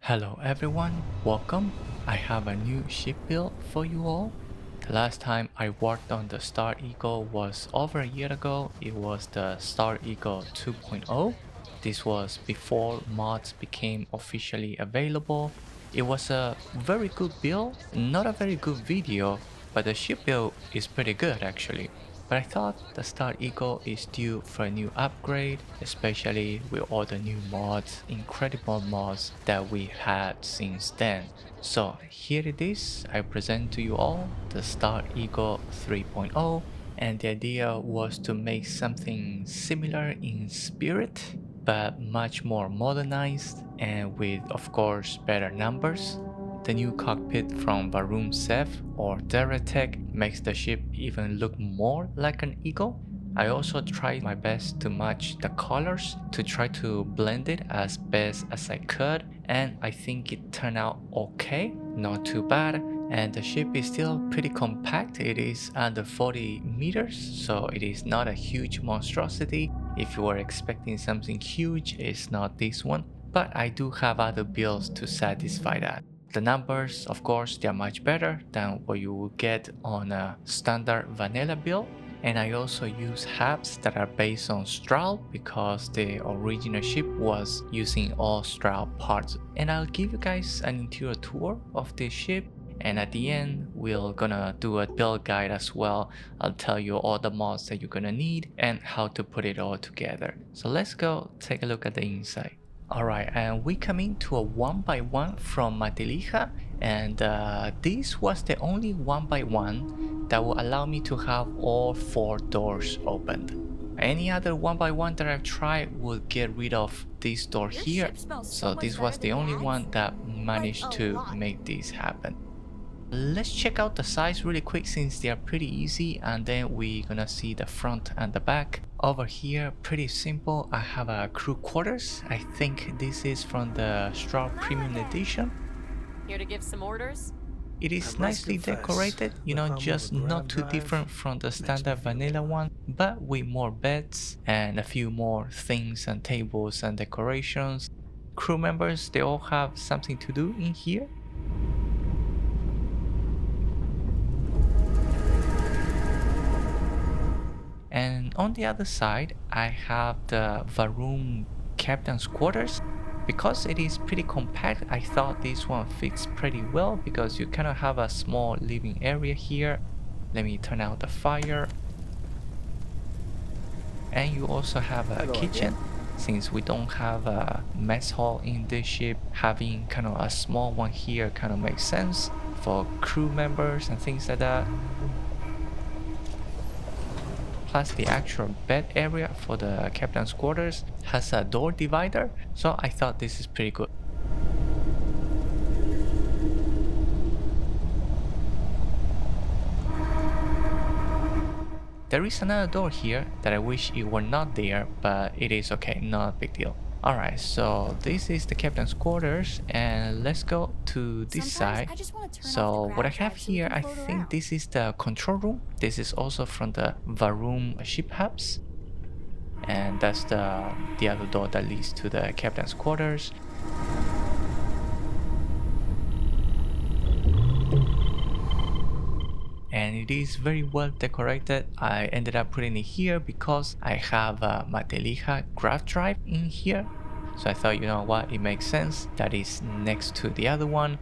Hello everyone, welcome. I have a new ship build for you all. The last time I worked on the Star Eagle was over a year ago. It was the Star Eagle 2.0. This was before mods became officially available. It was a very good build, not a very good video, but the ship build is pretty good actually. But I thought the Star Eagle is due for a new upgrade, especially with all the new mods, incredible mods that we had since then. So here it is, I present to you all the Star Eagle 3.0, and the idea was to make something similar in spirit, but much more modernized and with of course better numbers. The new cockpit from Varum Sev or Deratech makes the ship even look more like an eagle. I also tried my best to match the colors to try to blend it as best as I could, and I think it turned out okay, not too bad. And the ship is still pretty compact. It is under 40 meters, so it is not a huge monstrosity. If you were expecting something huge, it's not this one, but I do have other builds to satisfy that. The numbers, of course, they are much better than what you will get on a standard vanilla build. And I also use hubs that are based on Stroud because the original ship was using all Stroud parts. And I'll give you guys an interior tour of this ship. And at the end, we're gonna do a build guide as well. I'll tell you all the mods that you're gonna need and how to put it all together. So let's go take a look at the inside. Alright, and we come into a 1x1 from Matelija, and this was the only 1x1 that will allow me to have all 4 doors opened. Any other 1x1 that I've tried will get rid of this door here, so this was the only one that managed to make this happen. Let's check out the sides really quick since they are pretty easy, and then we're gonna see the front and the back. Over here, pretty simple. I have a crew quarters. I think this is from the Stroud Premium Edition. Here to give some orders? It is nicely decorated, you know, just not too different from the standard vanilla one, but with more beds and a few more things and tables and decorations. Crew members, they all have something to do in here. And on the other side, I have the Varum Captain's Quarters. Because it is pretty compact, I thought this one fits pretty well because you kind of have a small living area here. Let me turn out the fire. And you also have a kitchen. Since we don't have a mess hall in this ship, having kind of a small one here kind of makes sense for crew members and things like that. Plus the actual bed area for the captain's quarters has a door divider, so I thought this is pretty good. There is another door here that I wish it were not there, but it is okay, not a big deal. Alright, so this is the captain's quarters, and let's go to this side. So what I have here, I think this is the control room. This is also from the Varum ship hubs. And that's the other door that leads to the captain's quarters. And it is very well decorated. I ended up putting it here because I have a Matelija graph drive in here. So I thought, you know what, it makes sense that is next to the other one.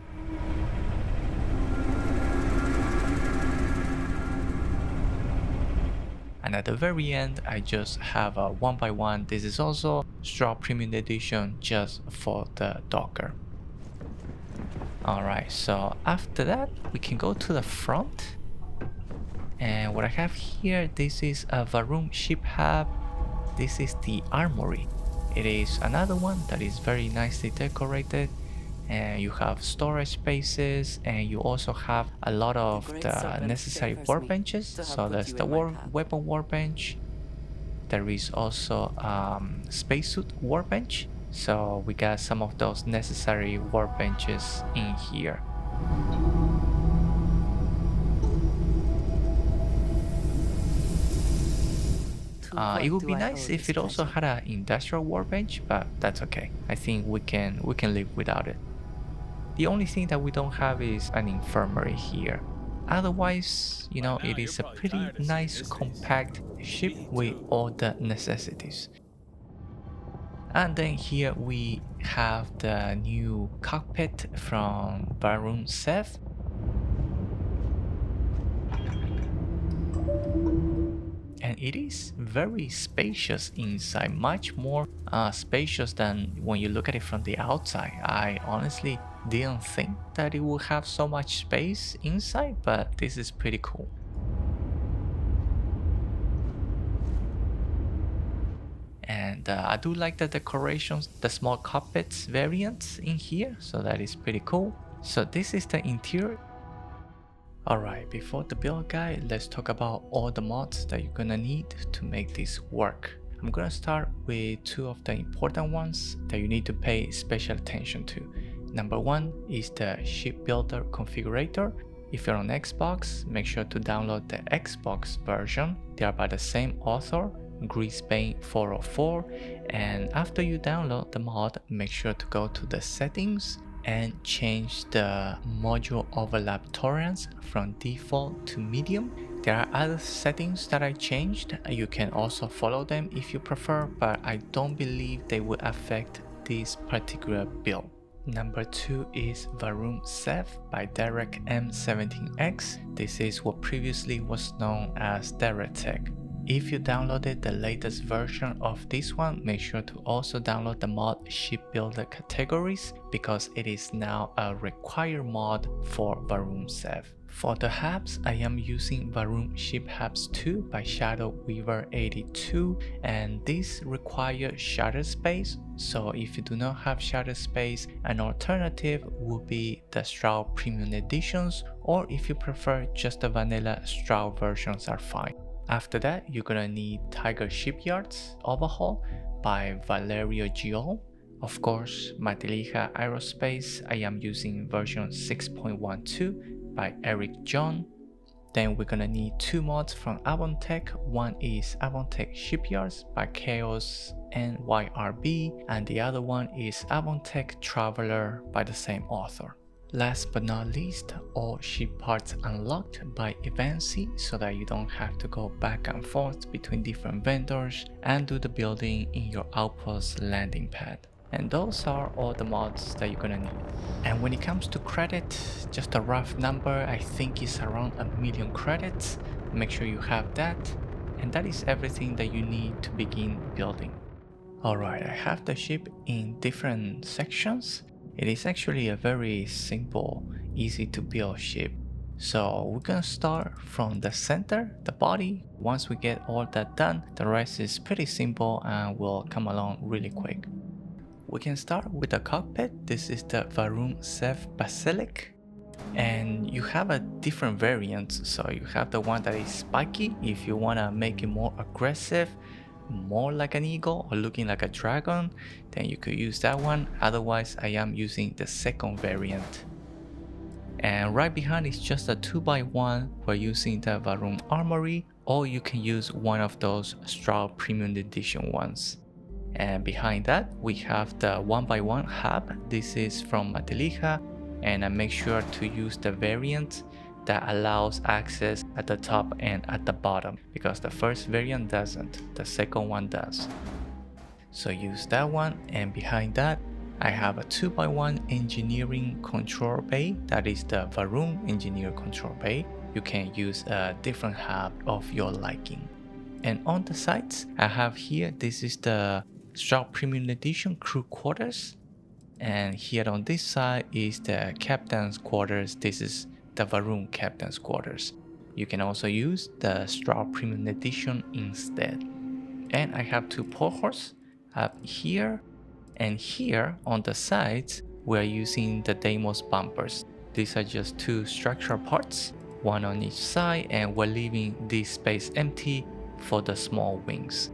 And at the very end, I just have a 1x1. This is also Stroud Premium Edition just for the Docker. Alright, so after that, we can go to the front. And what I have here, this is a Varum ship hub. This is the armory. It is another one that is very nicely decorated. And you have storage spaces, and you also have a lot of the necessary workbenches. So there's the weapon workbench. There is also spacesuit workbench. So we got some of those necessary workbenches in here. It would be nice if it also had an industrial workbench, but that's okay. I think we can live without it. The only thing that we don't have is an infirmary here. Otherwise, By now, it you're is a probably pretty tired of seeing nice this face. compact ship Me with too. all the necessities. And then here we have the new cockpit from Varun Sev. And it is very spacious inside, much more spacious than when you look at it from the outside. I honestly didn't think that it would have so much space inside, but this is pretty cool. And I do like the decorations, the small cockpits variants in here, so that is pretty cool. So this is the interior. Alright, before the build guide, let's talk about all the mods that you're gonna need to make this work. I'm gonna start with two of the important ones that you need to pay special attention to. Number one is the Ship Builder Configurator. If you're on Xbox, make sure to download the Xbox version. They are by the same author, Greasebane 404. And after you download the mod, make sure to go to the settings and change the module overlap tolerance from default to medium. There are other settings that I changed. You can also follow them if you prefer, but I don't believe they will affect this particular build. Number two is Varun Sev by Derek M17X. This is what previously was known as DirectTech. If you downloaded the latest version of this one, make sure to also download the mod Shipbuilder Categories because it is now a required mod for Varun Sev. For the hubs, I am using Varun Ship Hubs 2 by Shadow Weaver 82, and this requires shutter space. So if you do not have shutter space, an alternative would be the Stroud Premium Editions, or if you prefer just the vanilla Stroud versions are fine. After that, you're gonna need Tiger Shipyards Overhaul by Valerio Giol. Of course, Matilija Aerospace, I am using version 6.12 by Eric John. Then we're gonna need two mods from Avontech. One is Avontech Shipyards by Chaos NYRB, and the other one is Avontech Traveler by the same author. Last but not least, all ship parts unlocked by Evancy so that you don't have to go back and forth between different vendors and do the building in your outpost landing pad. And those are all the mods that you're gonna need. And when it comes to credit, just a rough number, I think it's around 1,000,000 credits. Make sure you have that. And that is everything that you need to begin building. Alright, I have the ship in different sections. It is actually a very simple, easy to build ship. So we're gonna start from the center, the body. Once we get all that done, the rest is pretty simple and will come along really quick. We can start with the cockpit. This is the Varun Sev Basilic. And you have a different variants. So you have the one that is spiky if you wanna make it more aggressive, more like an eagle or looking like a dragon, then you could use that one. Otherwise, I am using the second variant. And right behind is just a 2x1. We're using the Varun Armory, or you can use one of those Stroud Premium Edition ones. And behind that, we have the 1x1 hub. This is from Matilija, and I make sure to use the variant that allows access at the top and at the bottom, because the first variant doesn't, the second one does. So use that one, and behind that I have a 2x1 engineering control bay. That is the Varun engineer control bay. You can use a different hub of your liking. And on the sides I have here, this is the Stroud Premium Edition crew quarters, and here on this side is the captain's quarters. This is the Varun captain's quarters. You can also use the Stroud Premium Edition instead. And I have two portholes up here, and here on the sides we're using the Deimos bumpers. These are just two structural parts, one on each side, and we're leaving this space empty for the small wings.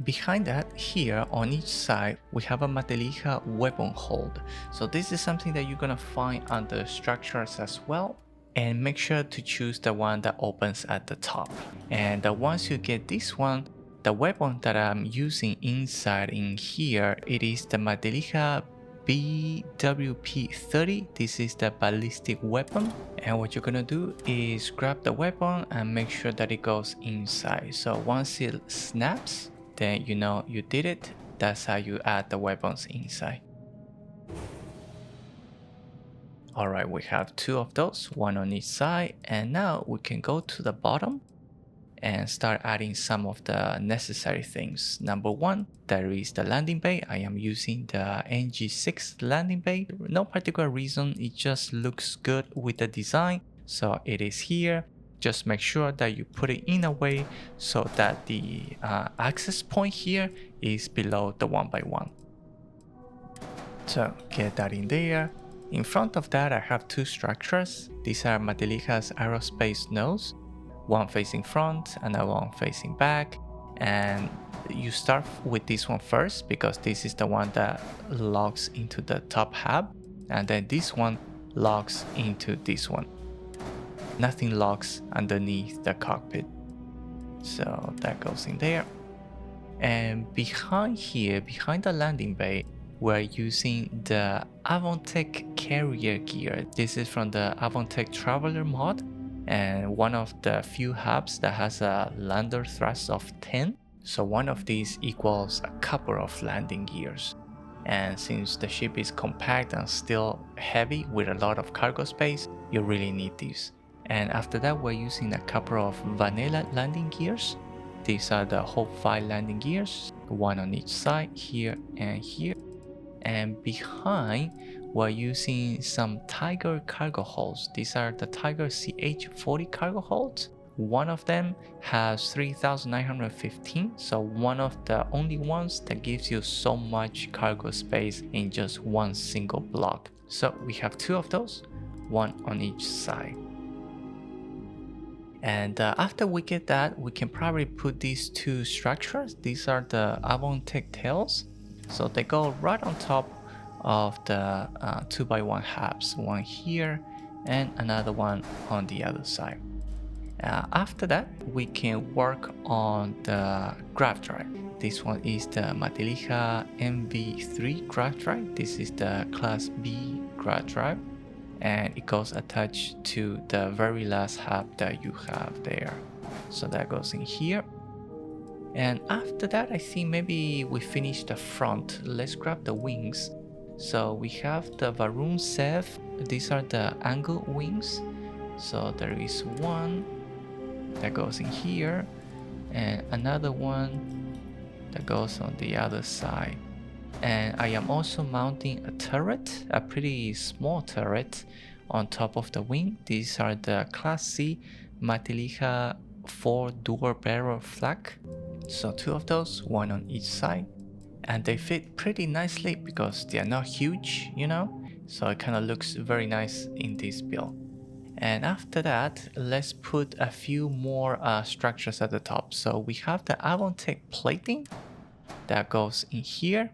Behind that, here on each side, we have a Matilija weapon hold. So this is something that you're gonna find under structures as well. And make sure to choose the one that opens at the top. And once you get this one, the weapon that I'm using inside in here, it is the Matilija BWP-30. This is the ballistic weapon, and what you're gonna do is grab the weapon and make sure that it goes inside. So once it snaps, then you know you did it. That's how you add the weapons inside. Alright, we have 2 of those, 1 on each side, and now we can go to the bottom and start adding some of the necessary things. Number 1, there is the landing bay. I am using the NG6 landing bay. No particular reason, it just looks good with the design. So it is here. Just make sure that you put it in a way so that the access point here is below the 1x1. So get that in there. In front of that, I have 2 structures. These are Matilija's aerospace nodes. One facing front, another one facing back, and you start with this one first because this is the one that locks into the top hub, and then this one locks into this one. Nothing locks underneath the cockpit, so that goes in there. And behind here, behind the landing bay, we're using the Avontech carrier gear. This is from the Avontech Traveler mod, and one of the few hubs that has a lander thrust of 10. So one of these equals a couple of landing gears. And since the ship is compact and still heavy with a lot of cargo space, you really need these. And after that, we're using a couple of vanilla landing gears. These are the whole 5 landing gears, 1 on each side, here and here. And behind, we're using some Tiger cargo holds. These are the Tiger CH40 cargo holds. One of them has 3,915, so one of the only ones that gives you so much cargo space in just one single block. So we have 2 of those, 1 on each side. And after we get that, we can probably put these 2 structures. These are the Avontech tails. So they go right on top of the 2x1 hubs, one here and another one on the other side. After that, we can work on the grav drive. This one is the Matilija MV3 grav drive. This is the Class B grav drive, and it goes attached to the very last hub that you have there. So that goes in here. And after that, I think maybe we finish the front. Let's grab the wings. So we have the Varun Sev. These are the angle wings. So there is one that goes in here and another one that goes on the other side. And I am also mounting a turret, a pretty small turret on top of the wing. These are the Class C Matilija 4 dual barrel flak. So 2 of those, 1 on each side. And they fit pretty nicely because they are not huge, you know? So it kind of looks very nice in this build. And after that, let's put a few more structures at the top. So we have the Avontech plating that goes in here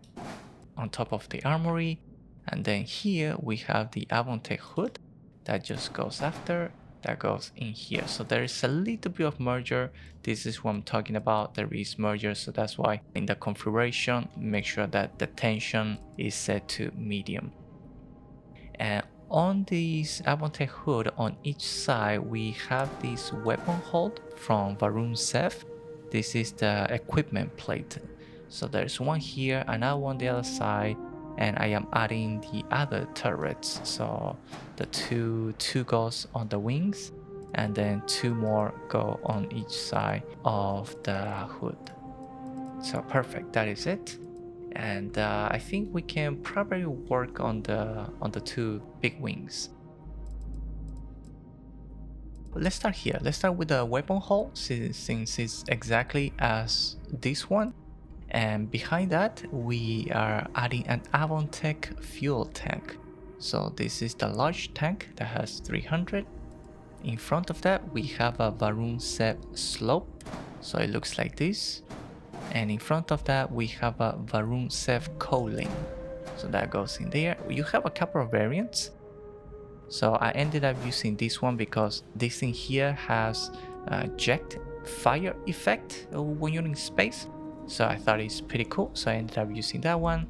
on top of the armory. And then here we have the Avontech hood that just goes after, that goes in here. So there is a little bit of merger. This is what I'm talking about. There is merger, so that's why in the configuration, make sure that the tension is set to medium. And on this Avontech hood on each side, we have this weapon hold from Varun Sev. This is the equipment plate. So there's one here, another one on the other side, and I am adding the other turrets. So the two goes on the wings, and then 2 more go on each side of the hood. So perfect, that is it. And I think we can probably work on the 2 big wings. Let's start here. Let's start with the weapon hull since it's exactly as this one. And behind that, we are adding an Avontech fuel tank. So this is the large tank that has 300. In front of that, we have a Varun Sev slope. So it looks like this. And in front of that, we have a Varun Sev coaling. So that goes in there. You have a couple of variants. So I ended up using this one because this thing here has a jet fire effect when you're in space. So I thought it's pretty cool. So I ended up using that one.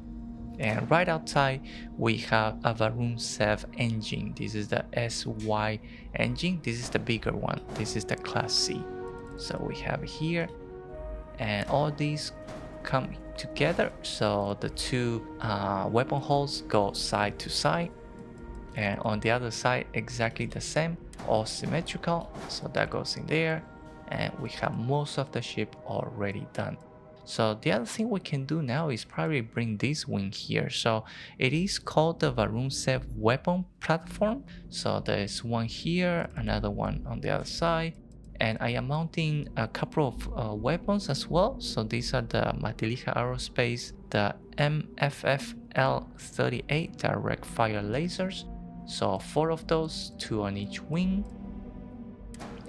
And right outside, we have a Varum Sev engine. This is the SY engine. This is the bigger one. This is the Class C. So we have here, and all these come together. So the two weapon holes go side to side, and on the other side, exactly the same, all symmetrical. So that goes in there, and we have most of the ship already done. So the other thing we can do now is probably bring this wing here. So it is called the Varunsev weapon platform. So there's one here, another one on the other side. And I am mounting a couple of weapons as well. So these are the Matiliha Aerospace, the MFFL-38 direct fire lasers. So 4 of those, 2 on each wing.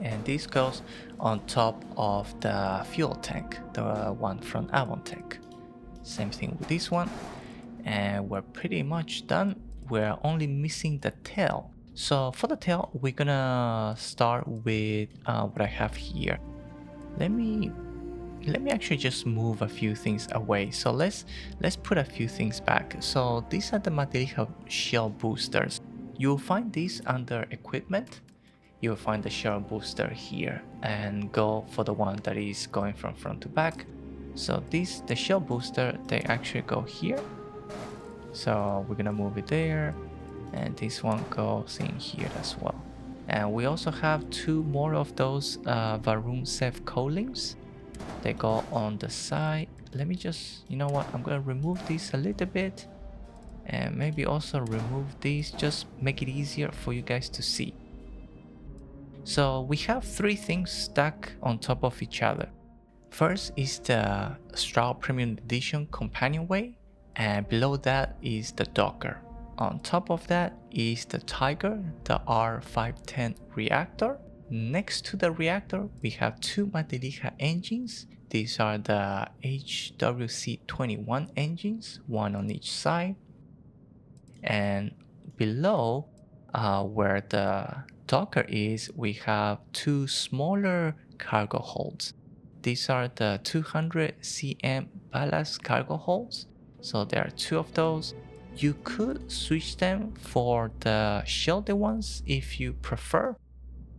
And this goes on top of the fuel tank, the one from Avontech. Same thing with this one, and we're pretty much done. We're only missing the tail. So for the tail, we're gonna start with what I have here. Let me actually just move a few things away. So let's put a few things back. So these are the Matiliha shell boosters. You'll find these under equipment. You'll find the shell booster here, and go for the one that is going from front to back. So the shell booster, they actually go here. So we're gonna move it there, and this one goes in here as well. And we also have 2 more of those Varum Sev Colings. They go on the side. Let me just, you know what, I'm gonna remove these a little bit, and maybe also remove these, just make it easier for you guys to see. So we have 3 things stacked on top of each other. First is the Stroud Premium Edition companionway, and below that is the Docker. On top of that is the Tiger, the R510 reactor. Next to the reactor, we have 2 Matiliha engines. These are the HWC21 engines, one on each side. And below, where the Docker is, we have 2 smaller cargo holds. These are the 200 cm ballast cargo holds. So there are 2 of those. You could switch them for the shielded ones if you prefer.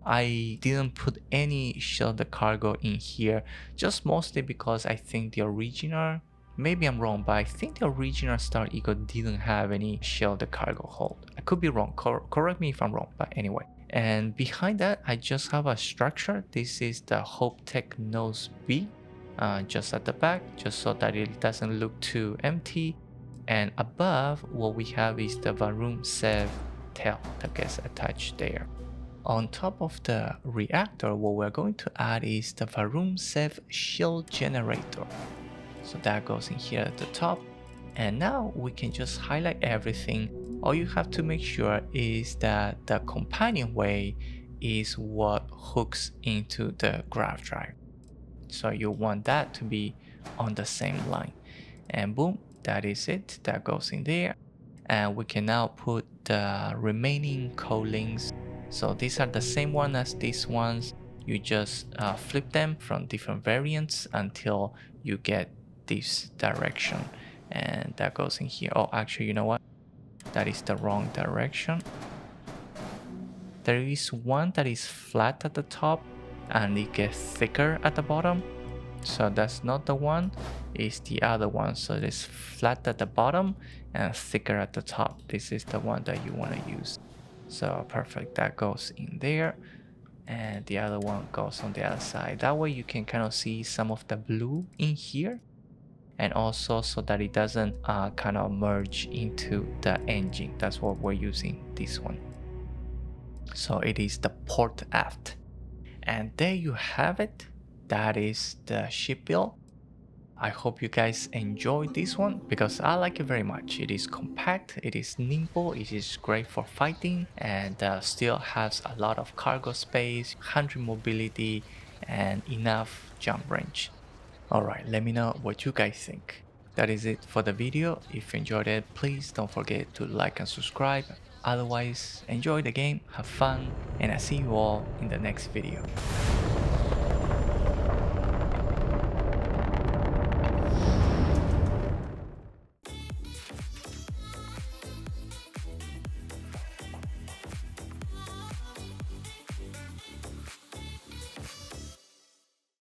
I didn't put any shielded cargo in here, just mostly because I think the original, maybe I'm wrong, but I think the original Star Eagle didn't have any shielded cargo hold. I could be wrong, correct me if I'm wrong, but anyway. And behind that, I just have a structure. This is the Hope Tech Nose B, just at the back, just so that it doesn't look too empty. And above, what we have is the Varum Sev tail that gets attached there. On top of the reactor, what we're going to add is the Varum Sev shield generator. So that goes in here at the top. And now we can just highlight everything. All you have to make sure is that the companionway is what hooks into the grav drive. So you want that to be on the same line. And boom, that is it. That goes in there. And we can now put the remaining co-links. So these are the same one as these ones. You just flip them from different variants until you get this direction. And that goes in here. Oh, actually, you know what? That is the wrong direction. There is one that is flat at the top and it gets thicker at the bottom. So that's not the one, it's the other one. So it's flat at the bottom and thicker at the top. This is the one that you want to use. So perfect, that goes in there. And the other one goes on the other side. That way you can kind of see some of the blue in here. And also so that it doesn't kind of merge into the engine. That's what we're using this one. So it is the port aft. And there you have it. That is the ship build. I hope you guys enjoyed this one because I like it very much. It is compact, it is nimble, it is great for fighting, and still has a lot of cargo space, 100 mobility, and enough jump range. Alright, let me know what you guys think. That is it for the video. If you enjoyed it, please don't forget to like and subscribe. Otherwise, enjoy the game, have fun, and I see you all in the next video.